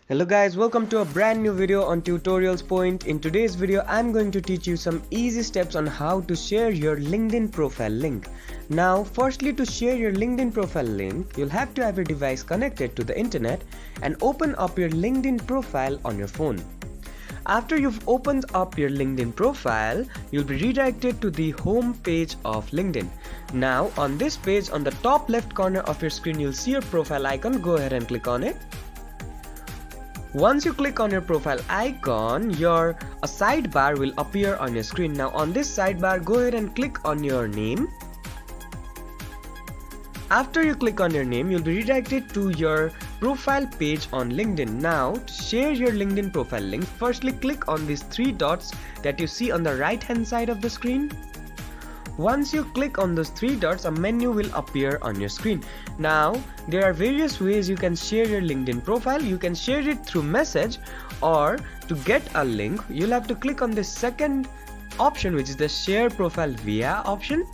Hello guys, welcome to a brand new video on Tutorials Point. In today's video, I'm going to teach you some easy steps on how to share your LinkedIn profile link. Now, firstly, to share your LinkedIn profile link, you'll have to have your device connected to the internet and open up your LinkedIn profile on your phone. After you've opened up your LinkedIn profile, you'll be redirected to the home page of LinkedIn. Now, on this page, on the top left corner of your screen, you'll see your profile icon. Go ahead and click on it. Once you click on your profile icon, a sidebar will appear on your screen. Now on this sidebar, go ahead and click on your name. After you click on your name, you'll be redirected to your profile page on LinkedIn. Now, to share your LinkedIn profile link, firstly click on these three dots that you see on the right hand side of the screen. Once you click on those three dots, a menu will appear on your screen. Now, there are various ways you can share your LinkedIn profile. You can share it through message, or to get a link, you'll have to click on the second option, which is the share profile via option.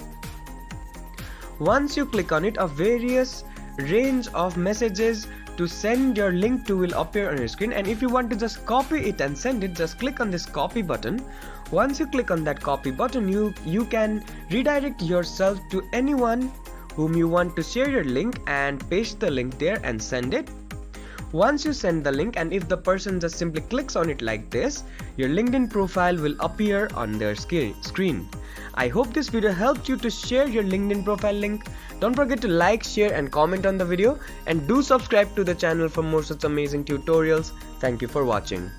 Once you click on it, a various range of messages to send your link to will appear on your screen, and if you want to just copy it and send it, just click on this copy button. Once you click on that copy button, you can redirect yourself to anyone whom you want to share your link and paste the link there and send it. Once you send the link, and if the person just simply clicks on it like this, your LinkedIn profile will appear on their screen. I hope this video helped you to share your LinkedIn profile link. Don't forget to like, share and comment on the video, and do subscribe to the channel for more such amazing tutorials. Thank you for watching.